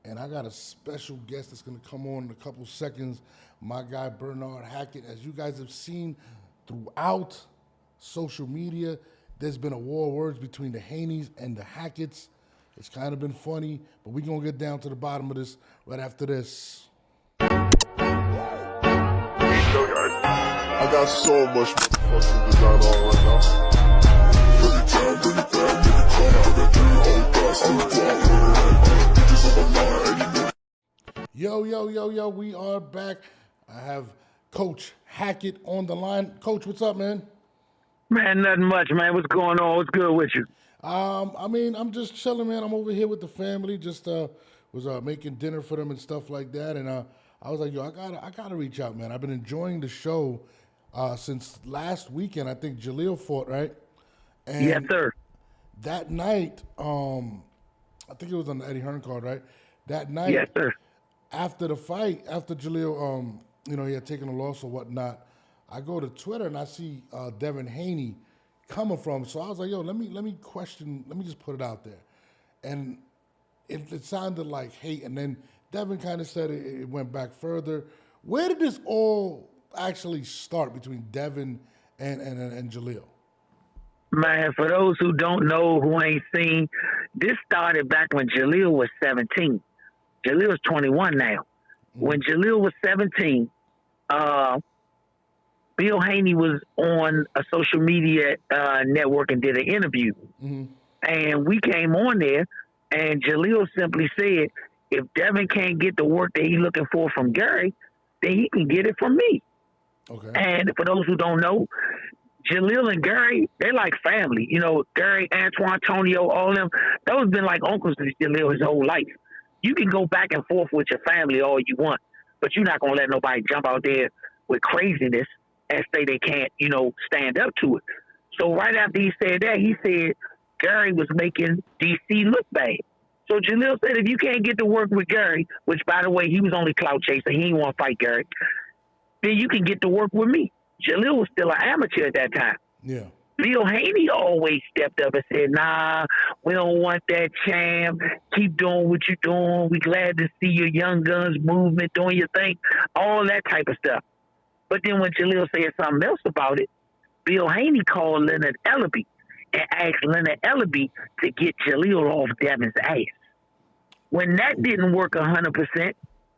and I got a special guest that's going to come on in a couple seconds. My guy Bernard Hackett. As you guys have seen throughout social media, there's been a war of words between the Haneys and the Hacketts. It's kind of been funny, but we're going to get down to the bottom of this right after this. I got so much fucking design on right now. Bring it down, bring it down, make it come out. Got 3 old guys to the block. Bitches on my line, Yo, we are back. I have Coach Hackett on the line. Coach, what's up, man? Man, nothing much, man. What's going on? What's good with you? I'm just chilling, man. I'm over here with the family. Just was making dinner for them and stuff like that. And I was like, yo, I gotta reach out, man. I've been enjoying the show since last weekend. I think Jalil fought, right? And yes, sir. That night, I think it was on the Eddie Hearn card, right? That night, Yes, sir. after the fight, after Jalil, he had taken a loss or whatnot, I go to Twitter and I see Devin Haney coming from. So I was like, yo, let me just put it out there. And it sounded like hate. And then Devin kind of said it went back further. Where did this all actually start between Devin and Jalil? Man, for those who don't know, who ain't seen, this started back when Jalil was 17. Jalil's 21 now. When Jalil was 17, Bill Haney was on a social media network and did an interview. And we came on there, and Jalil simply said, if Devin can't get the work that he's looking for from Gary, then he can get it from me. Okay. And for those who don't know, Jalil and Gary, they're like family. You know, Gary, Antoine, Antonio, all of them, those been like uncles to Jalil his whole life. You can go back and forth with your family all you want, but you're not going to let nobody jump out there with craziness and say they can't, stand up to it. So right after he said that, he said Gary was making DC look bad. So Jalil said, if you can't get to work with Gary, which, by the way, he was only clout chaser, he didn't want to fight Gary, then you can get to work with me. Jalil was still an amateur at that time. Yeah. Bill Haney always stepped up and said, nah, we don't want that, champ. Keep doing what you're doing. We glad to see your young guns movement, doing your thing, all that type of stuff. But then when Jalil said something else about it, Bill Haney called Leonard Ellaby and asked Leonard Ellaby to get Jalil off Devin's ass. When that didn't work 100%,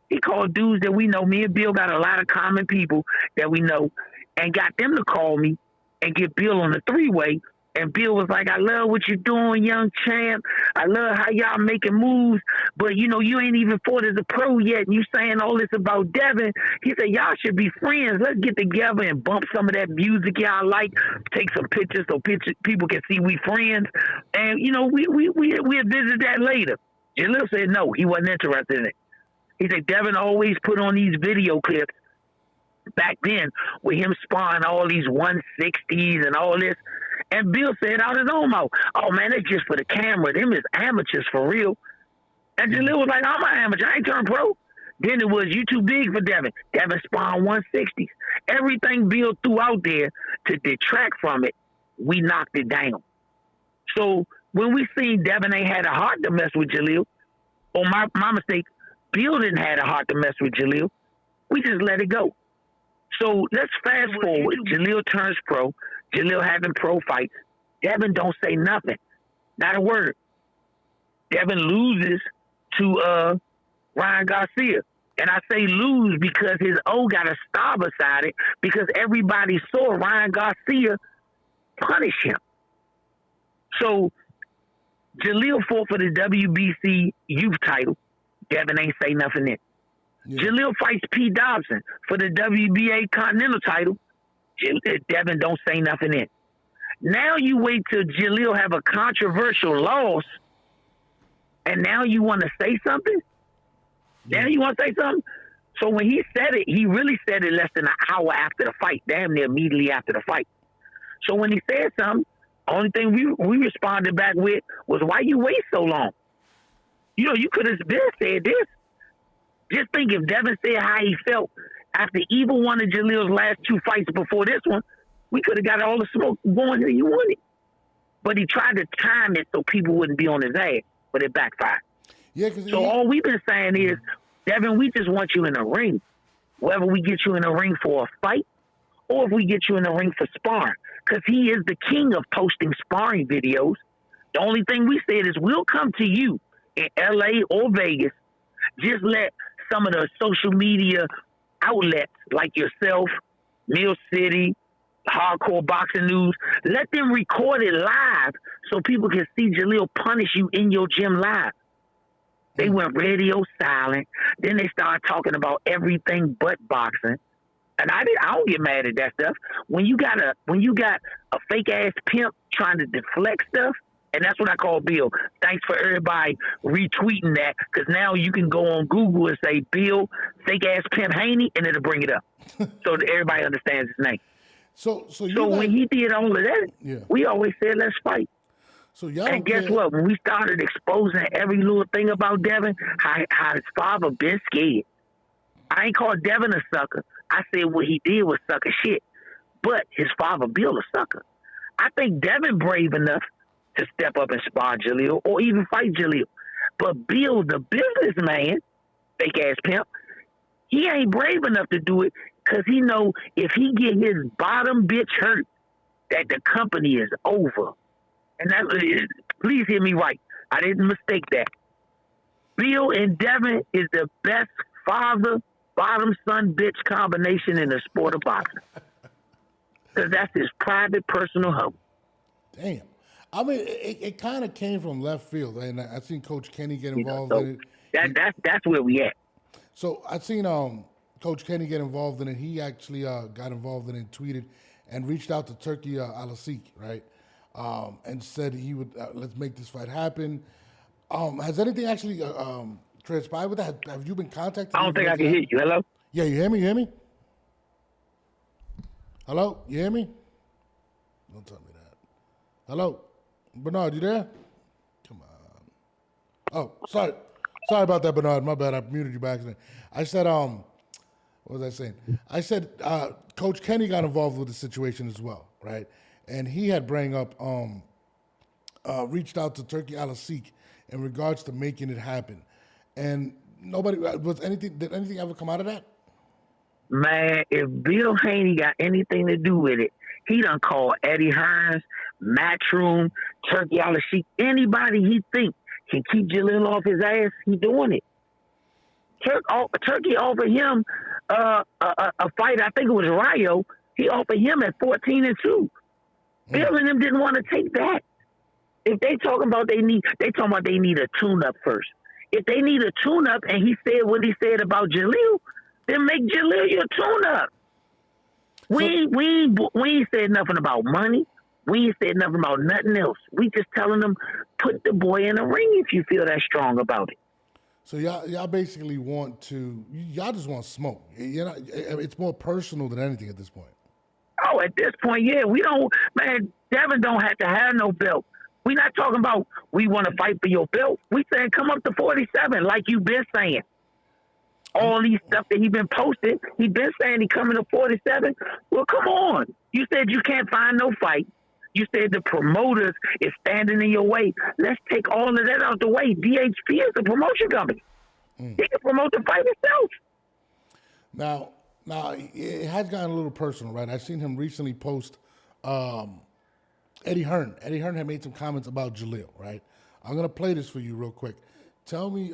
he called dudes that we know. Me and Bill got a lot of common people that we know, and got them to call me and get Bill on the 3-way. And Bill was like, I love what you're doing, young champ. I love how y'all making moves. But, you ain't even fought as a pro yet. And you saying all this about Devin. He said, y'all should be friends. Let's get together and bump some of that music y'all like. Take some pictures so people can see we friends. And, we'll visit that later. Jalil said no, he wasn't interested in it. He said, Devin always put on these video clips back then with him sparring all these 160s and all this. And Bill said out his own mouth, oh, man, that's just for the camera. Them is amateurs for real. And Jalil was like, I'm an amateur. I ain't turned pro. Then it was, you too big for Devin. Devin sparring 160s. Everything Bill threw out there to detract from it, we knocked it down. So when we seen Devin ain't had a heart to mess with Jalil, or my mistake, Bill didn't have a heart to mess with Jalil, we just let it go. So let's fast forward. Jalil turns pro. Jalil having pro fights. Devin don't say nothing. Not a word. Devin loses to Ryan Garcia. And I say lose because his O got a star beside it because everybody saw Ryan Garcia punish him. So Jalil fought for the WBC youth title. Devin ain't say nothing then. Yeah. Jalil fights P. Dobson for the WBA Continental title. Devin don't say nothing in. Now you wait till Jalil have a controversial loss, and now you want to say something? Yeah. Now you want to say something? So when he said it, he really said it less than an hour after the fight, damn near immediately after the fight. So when he said something, only thing we responded back with was, why you wait so long? You could have been said this. Just think if Devin said how he felt after either one of Jalil's last 2 fights before this one, we could have got all the smoke going that you wanted. But he tried to time it so people wouldn't be on his ass, but it backfired. Yeah, because So all we've been saying is, Devin, we just want you in the ring. Whether we get you in the ring for a fight or if we get you in the ring for sparring. Because he is the king of posting sparring videos. The only thing we said is we'll come to you in L.A. or Vegas. Just let some of the social media outlets like yourself, Mill City, Hardcore Boxing News, let them record it live so people can see Jalil punish you in your gym live. They went radio silent. Then they started talking about everything but boxing. And I don't get mad at that stuff. When you got a fake ass pimp trying to deflect stuff, and that's what I call Bill. Thanks for everybody retweeting that, because now you can go on Google and say Bill fake ass pimp Haney, and it'll bring it up, so that everybody understands his name. So when he did all of that, we always said let's fight. So y'all and guess what? When we started exposing every little thing about Devin, how his father been scared. I ain't called Devin a sucker. I said what he did was sucker shit. But his father, Bill, a sucker. I think Devin brave enough to step up and spar Jalil or even fight Jalil. But Bill, the businessman, fake ass pimp, he ain't brave enough to do it because he know if he get his bottom bitch hurt, that the company is over. And that, please hear me right. I didn't mistake that. Bill and Devin is the best father, bottom son, bitch combination in the sport of boxing. Because that's his private, personal home. Damn. I mean, it kind of came from left field, and I seen Coach Kenny get involved in it. That's where we at. So I seen Coach Kenny get involved in it. He actually got involved in it and tweeted and reached out to Turkey Alasik, right? And said he would let's make this fight happen. Has anything actually transpired with that? Have you been contacted? I don't think I can hear you. Hello? Yeah, you hear me? You hear me? Hello? You hear me? Don't tell me that. Hello? Bernard, you there? Come on. Oh, sorry. Sorry about that, Bernard. My bad. I muted you by accident. I said, what was I saying? I said Coach Kenny got involved with the situation as well, right? And he had bring up, reached out to Turkey Alasik in regards to making it happen. And did anything ever come out of that? Man, if Bill Haney got anything to do with it, he done called Eddie Hearns, Matchroom, Turkey Alasik, anybody he think can keep Jalil off his ass, he doing it. Turkey offered him a fight, I think it was Rio. He offered him at 14-2. Bill and them didn't want to take that. If they talking about they need a tune-up first. If they need a tune-up and he said what he said about Jalil, then make Jalil your tune-up. We ain't said nothing about money. We ain't said nothing about nothing else. We just telling them, put the boy in the ring if you feel that strong about it. So y'all basically y'all just want smoke. It's more personal than anything at this point. Oh, at this point, yeah, Devin don't have to have no belt. We not talking about we want to fight for your belt. We saying come up to 47, like you been saying. All these stuff that he been posting, he been saying he coming to 47. Well, come on. You said you can't find no fight. You said the promoters is standing in your way. Let's take all of that out the way. DHP is a promotion company. He can promote the fight himself. Now, it has gotten a little personal, right? I've seen him recently post Eddie Hearn. Eddie Hearn had made some comments about Jalil, right? I'm going to play this for you real quick. Tell me,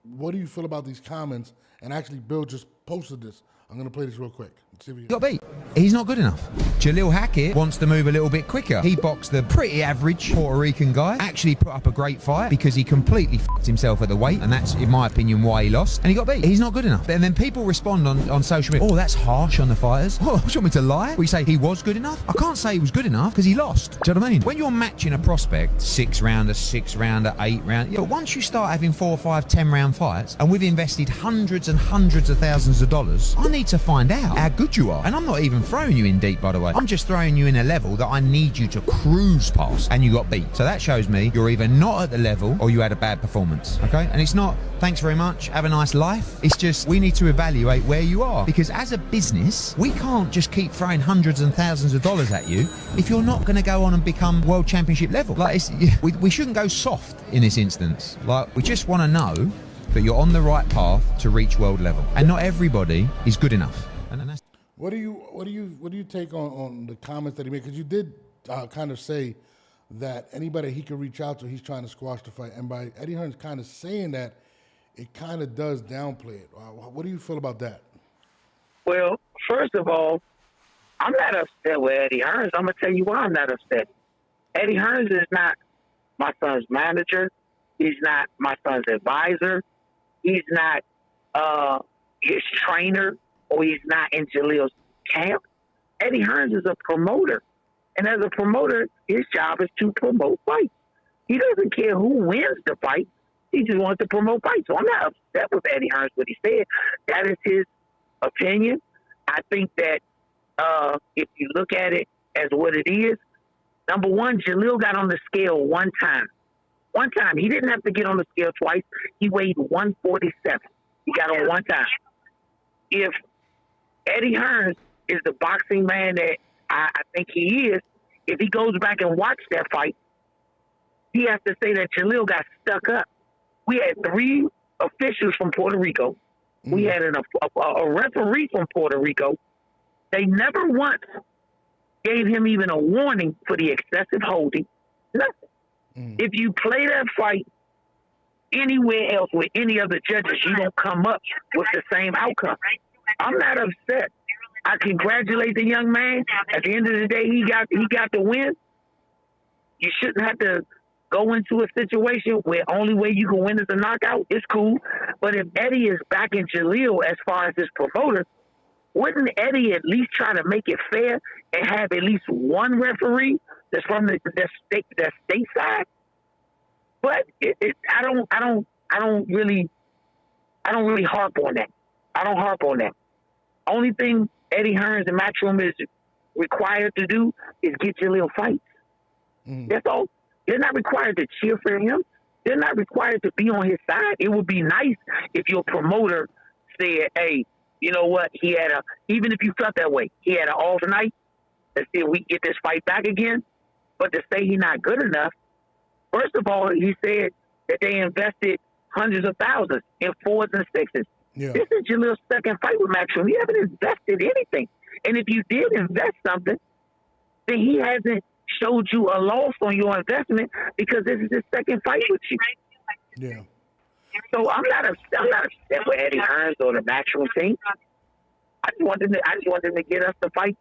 what do you feel about these comments? And actually, Bill just posted this. I'm going to play this real quick. He got beat. He's not good enough. Jalil Hackett wants to move a little bit quicker. He boxed the pretty average Puerto Rican guy, actually put up a great fight because he completely f***ed himself at the weight, and that's, in my opinion, why he lost. And he got beat. He's not good enough. And then people respond on social media, oh, that's harsh on the fighters. Oh, do you want me to lie? We say he was good enough? I can't say he was good enough because he lost. Do you know what I mean? When you're matching a prospect, 6-rounder, 6-rounder, 8-round, but once you start having 4, 5, 10-round fights, and we've invested hundreds and hundreds of thousands thousands of dollars, I need to find out how good you are. And I'm not even throwing you in deep, by the way. I'm just throwing you in a level that I need you to cruise past, and you got beat. So that shows me you're either not at the level or you had a bad performance, okay? And it's not, thanks very much, have a nice life. It's just, we need to evaluate where you are. Because as a business, we can't just keep throwing hundreds and thousands of dollars at you if you're not going to go on and become world championship level. Like, we shouldn't go soft in this instance. Like, we just want to know that you're on the right path to reach world level. And not everybody is good enough. And that's... What do you take on the comments that he made? Because you did kind of say that anybody he could reach out to, he's trying to squash the fight. And by Eddie Hearn's kind of saying that, it kind of does downplay it. What do you feel about that? Well, first of all, I'm not upset with Eddie Hearns. I'm going to tell you why I'm not upset. Eddie Hearns is not my son's manager. He's not my son's advisor. He's not his trainer, or he's not in Jalil's camp. Eddie Hearns is a promoter. And as a promoter, his job is to promote fights. He doesn't care who wins the fight. He just wants to promote fights. So I'm not upset with Eddie Hearns, what he said. That is his opinion. I think that if you look at it as what it is, number one, Jalil got on the scale one time. One time. He didn't have to get on the scale twice. He weighed 147. He got on one time. If Eddie Hearns is the boxing man that I think he is, if he goes back and watches that fight, he has to say that Jalil got stuck up. We had 3 officials from Puerto Rico. We had a referee from Puerto Rico. They never once gave him even a warning for the excessive holding. Nothing. If you play that fight anywhere else with any other judges, you don't come up with the same outcome. I'm not upset. I congratulate the young man. At the end of the day, he got the win. You shouldn't have to go into a situation where only way you can win is a knockout. It's cool. But if Eddie is backing Jalil as far as his promoter, wouldn't Eddie at least try to make it fair and have at least one referee that's from the state side? But I don't really harp on that. I don't harp on that. Only thing Eddie Hearns and Matchroom is required to do is get Jalil fights. That's all. They're not required to cheer for him. They're not required to be on his side. It would be nice if your promoter said, hey, you know what? Even if you felt that way, he had an off night. Let's see if we get this fight back again. But to say he's not good enough, first of all, he said that they invested hundreds of thousands in 4s and 6s. Yeah. This is Jalil's second fight with Matchroom. He hasn't invested anything. And if you did invest something, then he hasn't showed you a loss on your investment because this is his second fight with you. Yeah. So I'm not upset with Eddie Hearns or the Matchroom team. I just want them to get us the fight,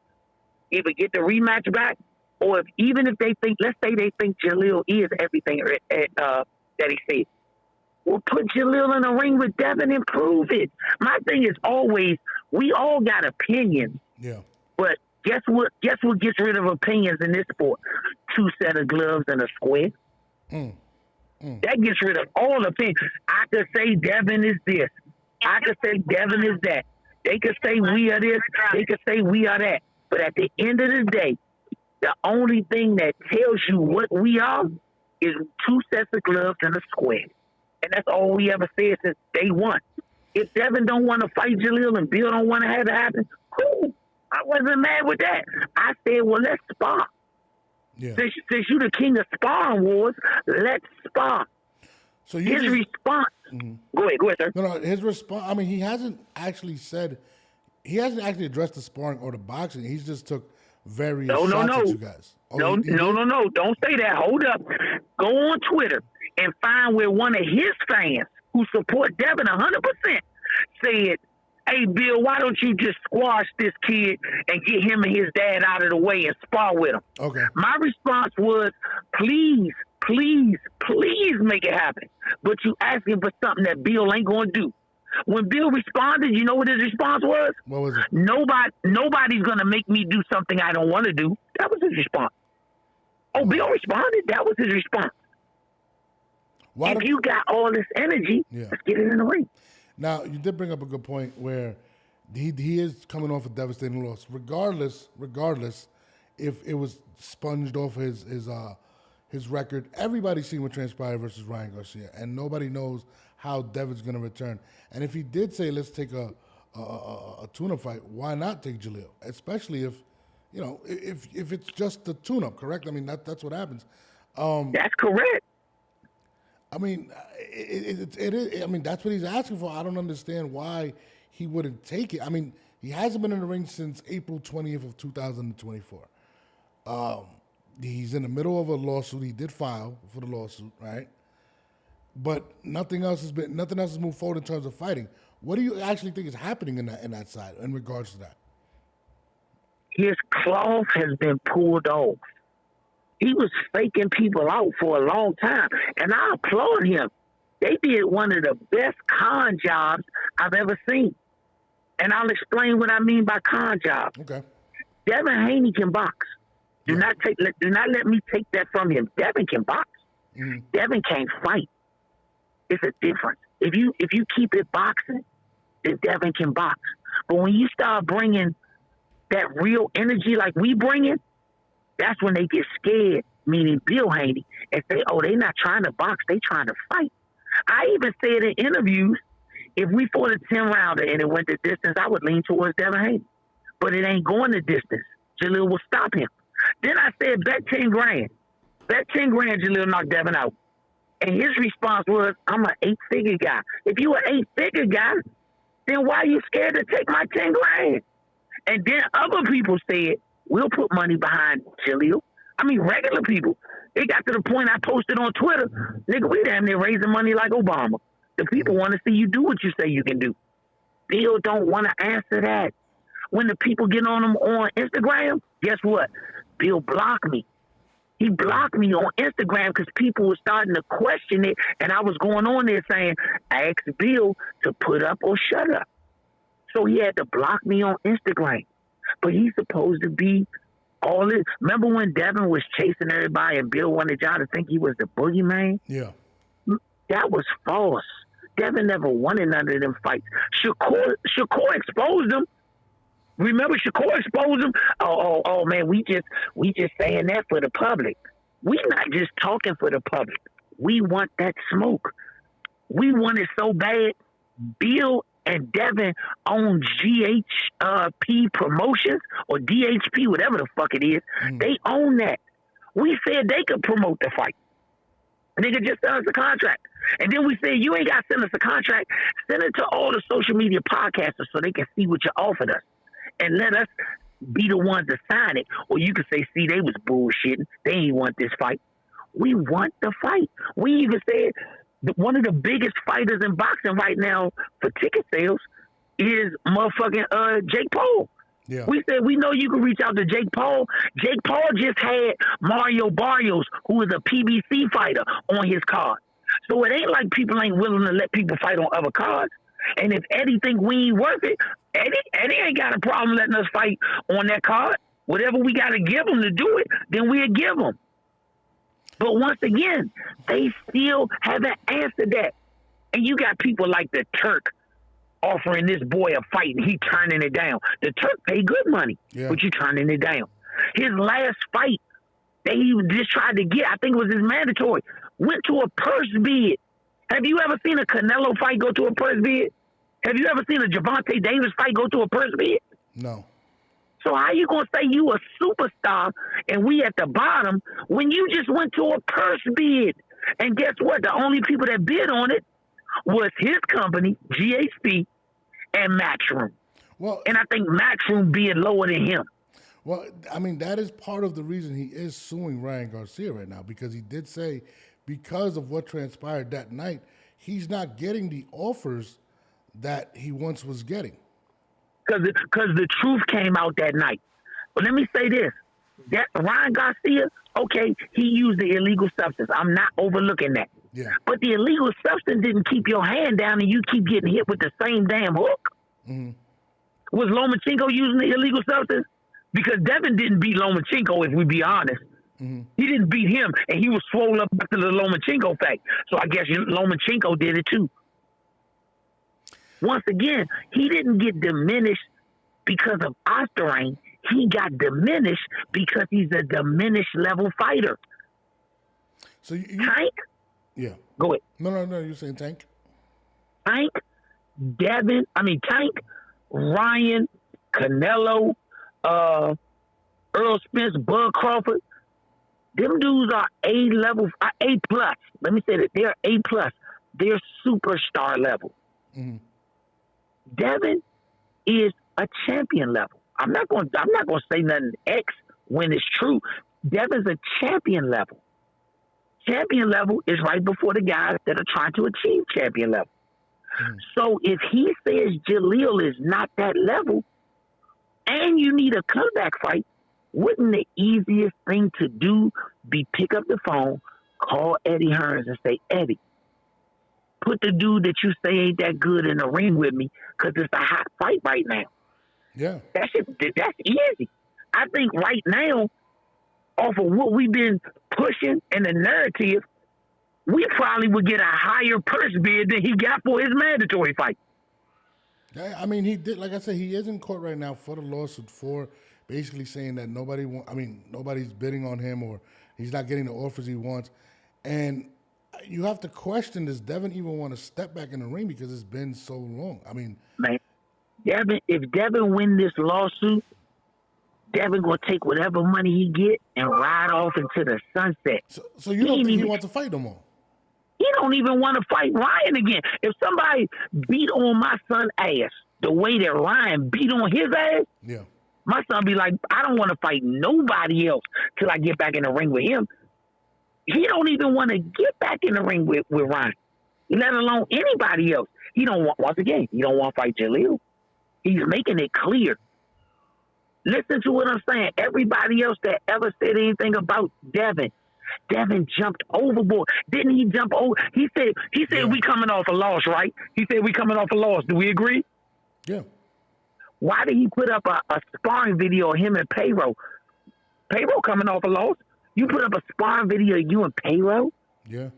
either get the rematch back, or even if they think, let's say they think Jalil is everything that he said. Well, put Jalil in the ring with Devin and prove it. My thing is always, we all got opinions. Yeah. But guess what gets rid of opinions in this sport? 2 sets of gloves and a square. That gets rid of all opinions. I could say Devin is this. I could say Devin is that. They could say we are this. They could say we are that. But at the end of the day, the only thing that tells you what we are is 2 sets of gloves and a square. And that's all we ever said since day one. If Devin don't want to fight Jalil and Bill don't want to have it happen, cool. I wasn't mad with that. I said, well, let's spar. Yeah. Since you the king of sparring wars, let's spar. So his response. Go ahead, sir. No, his response. I mean, he hasn't actually addressed the sparring or the boxing. He's just took various shots at you guys. No. Don't say that. Hold up. Go on Twitter and find where one of his fans who support Devin 100% said, hey, Bill, why don't you just squash this kid and get him and his dad out of the way and spar with him? Okay. My response was, please make it happen. But you asking for something that Bill ain't going to do. When Bill responded, you know what his response was? What was it? Nobody's going to make me do something I don't want to do. That was his response. Oh, Bill responded? That was his response. If you got all this energy, let's get it in the ring. Now, you did bring up a good point where He is coming off a devastating loss. Regardless, if it was sponged off his record, everybody's seen what transpired versus Ryan Garcia, and nobody knows how Devin's going to return. And if he did say, let's take a tune-up fight, why not take Jalil? Especially if, if it's just the tune-up, correct? I mean, that's what happens. That's correct. I mean, it is. I mean, that's what he's asking for. I don't understand why he wouldn't take it. I mean, he hasn't been in the ring since April 20th of 2024. He's in the middle of a lawsuit. He did file for the lawsuit, right? But nothing else has moved forward in terms of fighting. What do you actually think is happening in that side in regards to that? His cloth has been pulled off. He was faking people out for a long time, and I applaud him. They did one of the best con jobs I've ever seen. And I'll explain what I mean by con job. Okay. Devin Haney can box. Do not let me take that from him. Devin can box. Mm-hmm. Devin can't fight. It's a difference. If you keep it boxing, then Devin can box. But when you start bringing that real energy like we bring it, that's when they get scared, meaning Bill Haney, and say, oh, they're not trying to box, they trying to fight. I even said in interviews, if we fought a 10-rounder and it went the distance, I would lean towards Devin Haney. But it ain't going the distance. Jalil will stop him. Then I said, bet 10 grand. Bet 10 grand Jalil knocked Devin out. And his response was, I'm an 8-figure guy. If you an 8-figure guy, then why are you scared to take my 10 grand? And then other people said, we'll put money behind Jalil. I mean, regular people. It got to the point I posted on Twitter, nigga, we damn near raising money like Obama. The people want to see you do what you say you can do. Bill don't want to answer that. When the people get on him on Instagram, guess what? Bill blocked me. He blocked me on Instagram because people were starting to question it, and I was going on there saying, ask Bill to put up or shut up. So he had to block me on Instagram. But he's supposed to be all this. Remember when Devin was chasing everybody and Bill wanted y'all to think he was the boogeyman? Yeah. That was false. Devin never won in none of them fights. Shakur exposed him. Remember Shakur exposed him? Oh man, we just saying that for the public. We not just talking for the public. We want that smoke. We want it so bad. Bill and Devin own GHP Promotions or DHP, whatever the fuck it is. They own that. We said they could promote the fight. Nigga, just send us a contract. And then we said, you ain't got to send us a contract. Send it to all the social media podcasters so they can see what you offered us. And let us be the ones to sign it. Or you could say, see, they was bullshitting. They ain't want this fight. We want the fight. We even said one of the biggest fighters in boxing right now for ticket sales is motherfucking Jake Paul. Yeah. We said, we know you can reach out to Jake Paul. Jake Paul just had Mario Barrios, who is a PBC fighter, on his card. So it ain't like people ain't willing to let people fight on other cards. And if Eddie think we ain't worth it, Eddie ain't got a problem letting us fight on that card. Whatever we got to give him to do it, then we'll give him. But once again, they still haven't answered that. And you got people like the Turk offering this boy a fight and he turning it down. The Turk pay good money, but you turning it down. His last fight that he just tried to get, I think it was his mandatory, went to a purse bid. Have you ever seen a Canelo fight go to a purse bid? Have you ever seen a Gervonta Davis fight go to a purse bid? No. So how you going to say you a superstar and we at the bottom when you just went to a purse bid? And guess what? The only people that bid on it was his company, GHP, and Matchroom. Well, and I think Matchroom bid lower than him. Well, I mean, that is part of the reason he is suing Ryan Garcia right now, because he did say because of what transpired that night, he's not getting the offers that he once was getting. Because the truth came out that night. But let me say this. That Ryan Garcia, okay, he used the illegal substance. I'm not overlooking that. Yeah. But the illegal substance didn't keep your hand down and you keep getting hit with the same damn hook. Mm-hmm. Was Lomachenko using the illegal substance? Because Devin didn't beat Lomachenko, if we be honest. Mm-hmm. He didn't beat him, and he was swole up after the Lomachenko fight. So I guess Lomachenko did it too. once again, he didn't get diminished because of Osterine. He got diminished because he's a diminished level fighter. So Tank? Yeah. Go ahead. No. You're saying Tank? Tank, Ryan, Canelo, Earl Spence, Bud Crawford. Them dudes are A plus. Let me say that they're A plus. They're superstar level. Mm-hmm. Devin is a champion level. I'm not going to say nothing X when it's true. Devin's a champion level. Champion level is right before the guys that are trying to achieve champion level. Mm-hmm. So if he says Jalil is not that level, and you need a comeback fight, wouldn't the easiest thing to do be pick up the phone, call Eddie Hearns and say, Eddie, put the dude that you say ain't that good in the ring with me because it's a hot fight right now. Yeah. That's easy. I think right now, off of what we've been pushing and the narrative, we probably would get a higher purse bid than he got for his mandatory fight. I mean, he did. Like I said, he is in court right now for the lawsuit for basically saying that nobody's bidding on him or he's not getting the offers he wants. And you have to question, does Devin even want to step back in the ring because it's been so long? I mean, man, if Devin win this lawsuit, Devin gonna take whatever money he get and ride off into the sunset. So you don't think he wants to fight no more? He don't even want to fight Ryan again. If somebody beat on my son's ass the way that Ryan beat on his ass, yeah, my son be like, I don't want to fight nobody else till I get back in the ring with him. He don't even want to get back in the ring with Ryan, let alone anybody else. He don't want, once again, he don't want to fight Jalil. He's making it clear. Listen to what I'm saying. Everybody else that ever said anything about Devin jumped overboard. Didn't he jump over? He said yeah. We coming off a loss, right? He said we coming off a loss. Do we agree? Yeah. Why did he put up a sparring video of him and Payroll? Payroll coming off a loss. You put up a sparring video of you and Payroll? Yeah.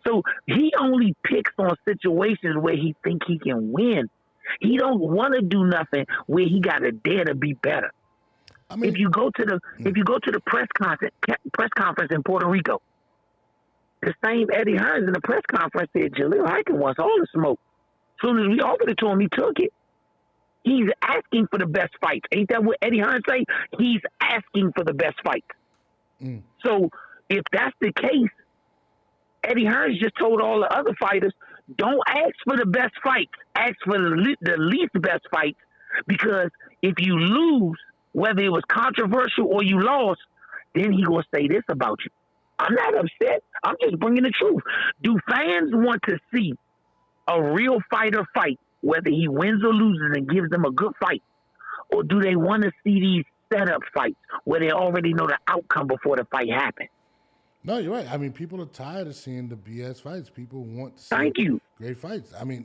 So he only picks on situations where he think he can win. He don't want to do nothing where he got to dare to be better. I mean, if you go to the press conference in Puerto Rico, the same Eddie Hearns in the press conference said Jalil Hackett wants all the smoke. As soon as we offered it to him, he took it. He's asking for the best fights. Ain't that what Eddie Hearns say? He's asking for the best fights. Mm. So if that's the case, Eddie Hearns just told all the other fighters, don't ask for the best fights. Ask for the least best fights, because if you lose, whether it was controversial or you lost, then he gonna say this about you. I'm not upset. I'm just bringing the truth. Do fans want to see a real fighter fight, whether he wins or loses and gives them a good fight? Or do they want to see these setup fights where they already know the outcome before the fight happens? No, you're right. I mean, people are tired of seeing the BS fights. People want to see great fights. I mean,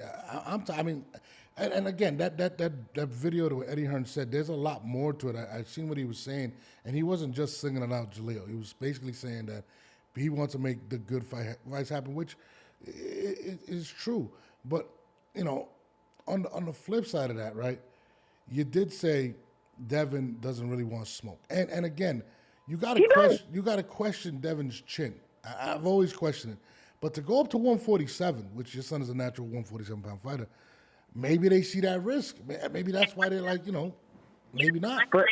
and again, that video that Eddie Hearns said, there's a lot more to it. I've seen what he was saying, and he wasn't just singing it out Jalil. He was basically saying that he wants to make the good fights happen, which is true. But, you know, on the flip side of that, right, you did say Devin doesn't really want smoke. And again, you got to question Devin's chin. I've always questioned it. But to go up to 147, which your son is a natural 147-pound fighter, maybe they see that risk. Maybe that's why they're like, you know, maybe not. But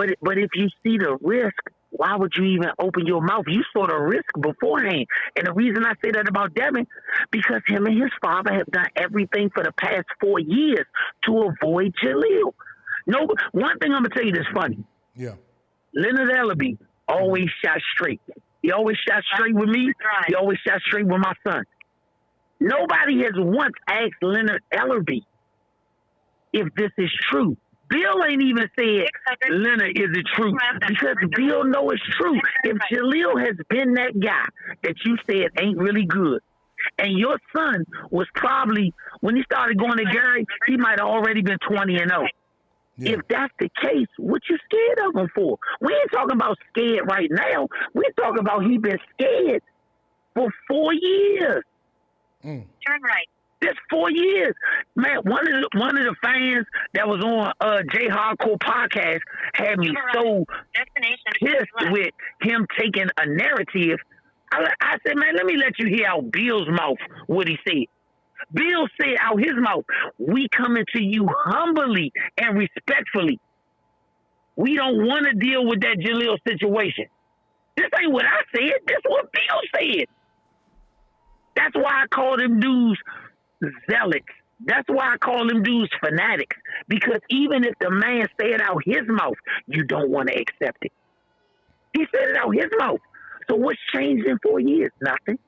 if you see the risk, why would you even open your mouth? You saw the risk beforehand. And the reason I say that about Devin, because him and his father have done everything for the past 4 years to avoid Jalil. No, one thing I'm going to tell you that's funny. Yeah. Leonard Ellerby always shot straight. He always shot straight with me. He always shot straight with my son. Nobody has once asked Leonard Ellerby if this is true. Bill ain't even said, Leonard, is it true? Because Bill know it's true. If Jalil has been that guy that you said ain't really good, and your son was probably, when he started going to Gary, he might have already been 20-0. Yeah. If that's the case, what you scared of him for? We ain't talking about scared right now. We're talking about he been scared for 4 years. Turn right. This 4 years. Man, one of the fans that was on J Hardcore podcast had me so pissed with him taking a narrative. I said, man, let me let you hear out Bill's mouth what he said. Bill said out his mouth, we coming to you humbly and respectfully. We don't want to deal with that Jalil situation. This ain't what I said. This is what Bill said. That's why I call them dudes zealots. That's why I call them dudes fanatics. Because even if the man said out his mouth, you don't want to accept it. He said it out his mouth. So what's changed in 4 years? Nothing.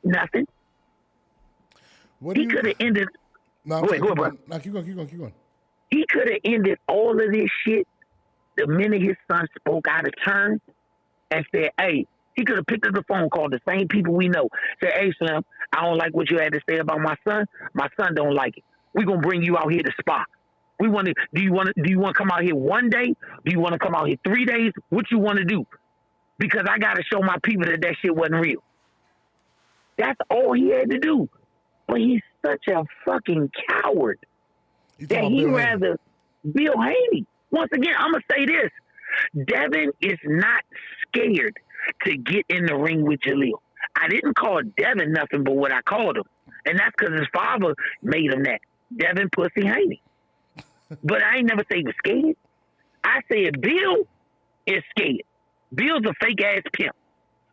Nothing. He could have ended. No, go ahead. No, keep going. He could have ended all of this shit the minute his son spoke out of turn and said, hey, he could have picked up the phone, called the same people we know. Said, hey, Slim, I don't like what you had to say about my son. My son don't like it. We're going to bring you out here to spot. Do you want to come out here 1 day? Do you want to come out here 3 days? What you want to do? Because I got to show my people that shit wasn't real. That's all he had to do. But he's such a fucking coward that he rather Bill Haney. Once again, I'm going to say this. Devin is not scared to get in the ring with Jalil. I didn't call Devin nothing but what I called him. And that's because his father made him that. Devin Pussy Haney. But I ain't never say he was scared. I said Bill is scared. Bill's a fake ass pimp.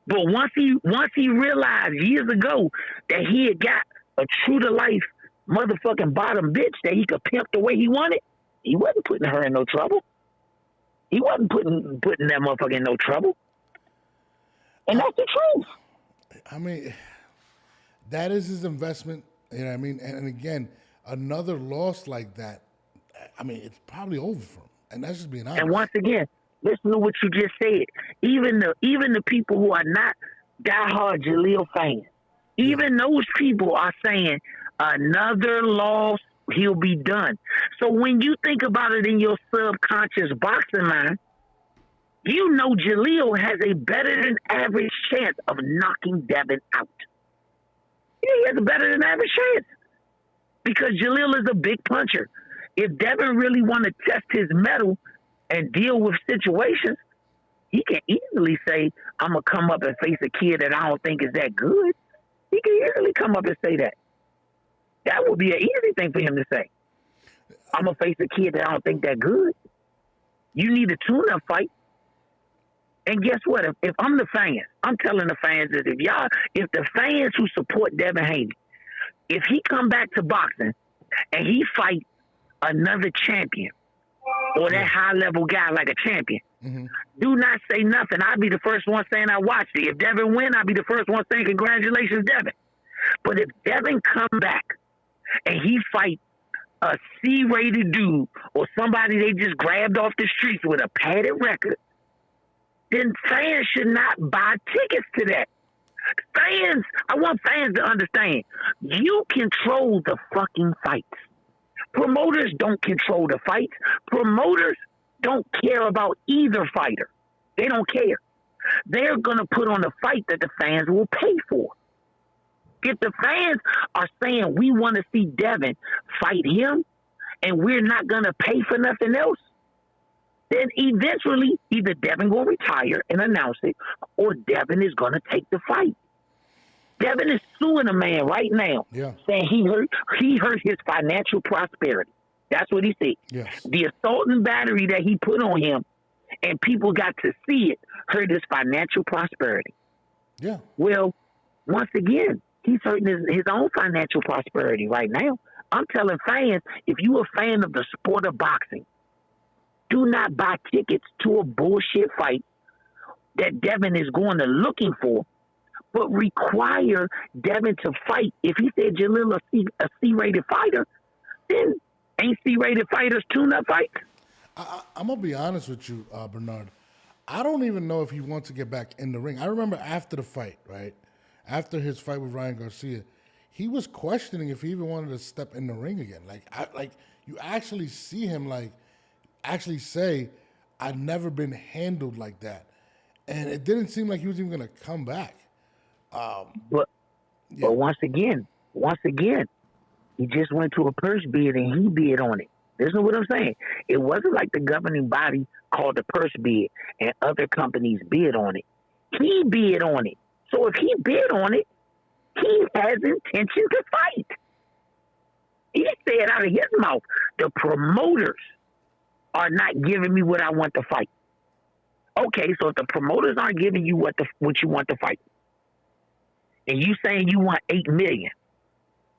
But once he realized years ago that he had got a true to life motherfucking bottom bitch that he could pimp the way he wanted, he wasn't putting her in no trouble. He wasn't putting that motherfucker in no trouble. And that's the truth. I mean, that is his investment. You know what I mean? And again, another loss like that, I mean, it's probably over for him. And that's just being honest. And once again, listen to what you just said. Even the people who are not diehard Jalil fans, even those people are saying another loss, he'll be done. So when you think about it in your subconscious boxing mind, you know Jalil has a better than average chance of knocking Devin out. He has a better than average chance because Jalil is a big puncher. If Devin really want to test his mettle and deal with situations, he can easily say, I'm going to come up and face a kid that I don't think is that good. He can easily come up and say that. That would be an easy thing for him to say. I'm going to face a kid that I don't think that good. You need a tune-up fight. And guess what? If I'm the fans, I'm telling the fans that if the fans who support Devin Haney, if he come back to boxing and he fight another champion or that high-level guy like a champion, do not say nothing. I'll be the first one saying I watched it. If Devin win, I'll be the first one saying congratulations, Devin. But if Devin come back and he fight a C-rated dude or somebody they just grabbed off the streets with a padded record, then fans should not buy tickets to that. Fans, I want fans to understand, you control the fucking fights. Promoters don't control the fights. Promoters don't care about either fighter. They don't care. They're going to put on the fight that the fans will pay for. If the fans are saying we want to see Devin fight him and we're not going to pay for nothing else, then eventually either Devin will retire and announce it or Devin is going to take the fight. Devin is suing a man right now, saying he hurt his financial prosperity. That's what he said. Yes. The assault and battery that he put on him, and people got to see it, hurt his financial prosperity. Yeah. Well, once again, he's hurting his own financial prosperity right now. I'm telling fans, if you're a fan of the sport of boxing, do not buy tickets to a bullshit fight that Devin is going to looking for, but require Devin to fight. If he said Jalil a C-rated fighter, then ain't C-rated fighters tune-up fights? I'm going to be honest with you, Bernard. I don't even know if he wants to get back in the ring. I remember after the fight, right? After his fight with Ryan Garcia, he was questioning if he even wanted to step in the ring again. Like you actually see him actually say, I've never been handled like that. And it didn't seem like he was even going to come back. But once again, He just went to a purse bid and he bid on it. Listen to what I'm saying. It wasn't like the governing body called the purse bid and other companies bid on it. He bid on it. So if he bid on it, he has intention to fight. He said out of his mouth, the promoters are not giving me what I want to fight. Okay, so if the promoters aren't giving you what you want to fight, and you saying you want $8 million,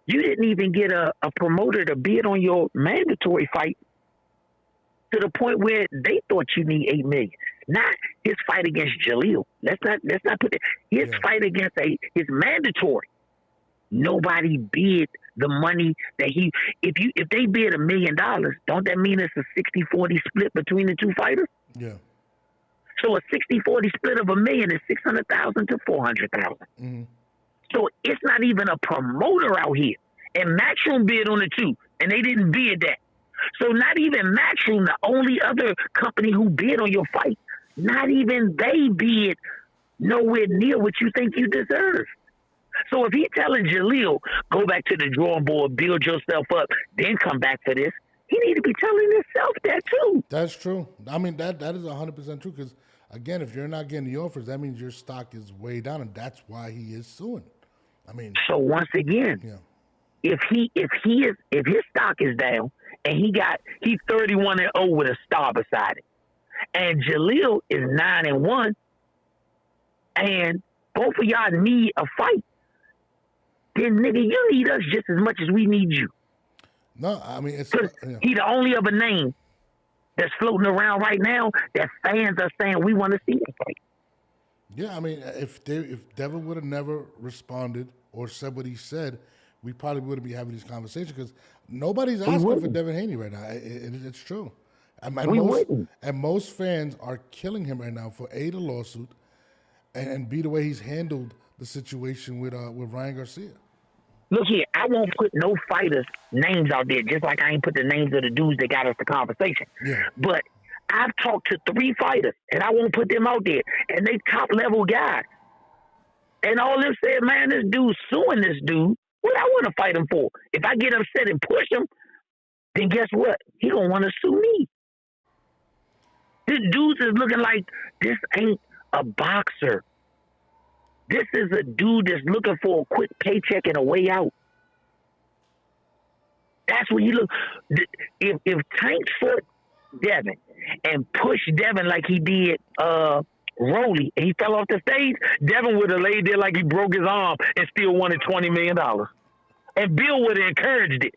you didn't even get a promoter to bid on your mandatory fight to the point where they thought you need $8 million. Not his fight against Jalil. Let's not put his fight against his mandatory. Nobody bid the money that if they bid $1 million, don't that mean it's a 60-40 split between the two fighters? Yeah. So a 60-40 split of $1 million is $600,000 to $400,000. Mm-hmm. So it's not even a promoter out here. And Matchroom bid on it too, and they didn't bid that. So not even Matchroom, the only other company who bid on your fight, not even they bid nowhere near what you think you deserve. So if he's telling Jalil, go back to the drawing board, build yourself up, then come back for this, he need to be telling himself that too. That's true. I mean, that is 100% true because, again, if you're not getting the offers, that means your stock is way down, and that's why he is suing. I mean. So once again, if his stock is down and he's 31-0 with a star beside it, and Jalil is 9-1, and both of y'all need a fight, then nigga, you need us just as much as we need you. No, I mean, it's he the only other name that's floating around right now that fans are saying we want to see him fight. Yeah, I mean, if Devin would have never responded or said what he said, we probably wouldn't be having these conversations because nobody's asking for Devin Haney right now. It's true. And most fans are killing him right now for A, the lawsuit, and B, the way he's handled the situation with Ryan Garcia. Look here, I won't put no fighters' names out there, just like I ain't put the names of the dudes that got us the conversation. Yeah. But I've talked to 3 fighters, and I won't put them out there, and they top-level guys. And all them said, man, this dude's suing this dude. What I want to fight him for? If I get upset and push him, then guess what? He gonna want to sue me. This dude is looking like this ain't a boxer. This is a dude that's looking for a quick paycheck and a way out. That's what you look. If Tank fought Devin and pushed Devin like he did Rolly, and he fell off the stage, Devin would have laid there like he broke his arm and still wanted $20 million. And Bill would have encouraged it.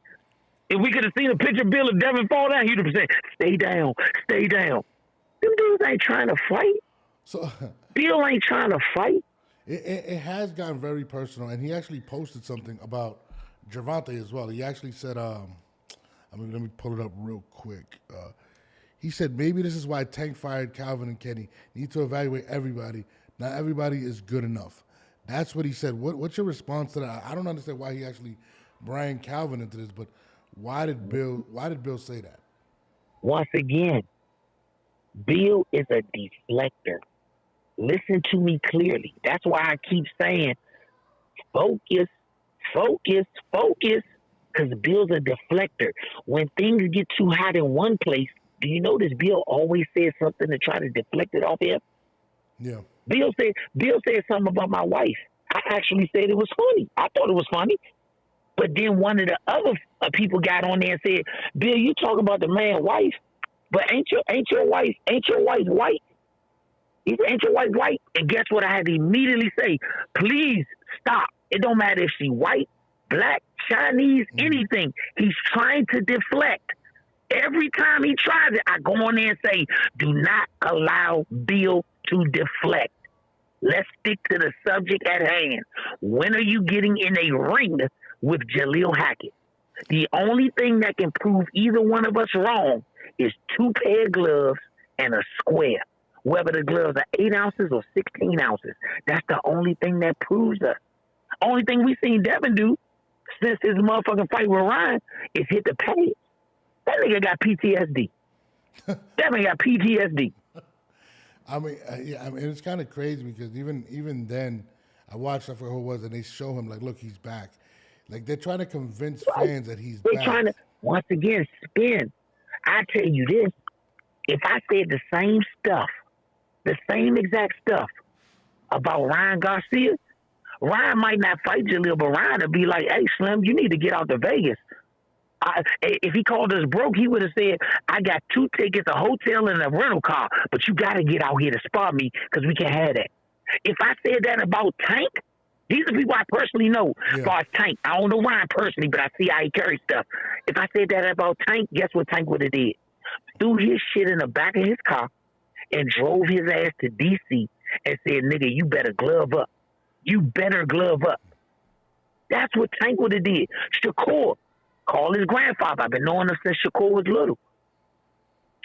If we could have seen a picture of Bill if Devin fall down, he'd have said, stay down, stay down. Them dudes ain't trying to fight. So Bill ain't trying to fight. It has gotten very personal, and he actually posted something about Gervonta as well. He actually said, let me pull it up real quick. He said, maybe this is why Tank fired Calvin and Kenny. Need to evaluate everybody. Not everybody is good enough. That's what he said. What's your response to that? I don't understand why he actually brought Calvin into this, but why did Bill say that? Once again, Bill is a deflector. Listen to me clearly. That's why I keep saying focus, focus, focus, because Bill's a deflector. When things get too hot in one place, do you notice Bill always says something to try to deflect it off him? Yeah. Bill said something about my wife. I actually said it was funny. I thought it was funny. But then one of the other people got on there and said, Bill, you talking about the man's wife, but ain't your wife white? He said, ain't your wife white? And guess what? I had to immediately say, please stop. It don't matter if she white, black, Chinese, anything. He's trying to deflect. Every time he tries it, I go on there and say, do not allow Bill to deflect. Let's stick to the subject at hand. When are you getting in a ring with Jalil Hackett? The only thing that can prove either one of us wrong is 2 pair of gloves and a square. Whether the gloves are 8 ounces or 16 ounces. That's the only thing that proves us. Only thing we seen Devin do since his motherfucking fight with Ryan is hit the pads. That nigga got PTSD. Devin got PTSD. I mean, it's kind of crazy because even then, I forgot who it was, and they show him like, look, he's back. Like they're trying to convince Right. fans that he's They're bad. trying to, once again, spin. I tell you this, if I said the same stuff, the same exact stuff about Ryan Garcia, Ryan might not fight Jalil, but Ryan would be like, hey, Slim, you need to get out to Vegas. If he called us broke, he would have said, I got 2 tickets, a hotel, and a rental car, but you got to get out here to spar me because we can't have that. If I said that about Tank, these are people I personally know as far as Tank. I don't know Ryan personally, but I see how he carries stuff. If I said that about Tank, guess what Tank would have did? Threw his shit in the back of his car and drove his ass to D.C. and said, nigga, you better glove up. You better glove up. That's what Tank would have did. Shakur, call his grandfather. I've been knowing him since Shakur was little.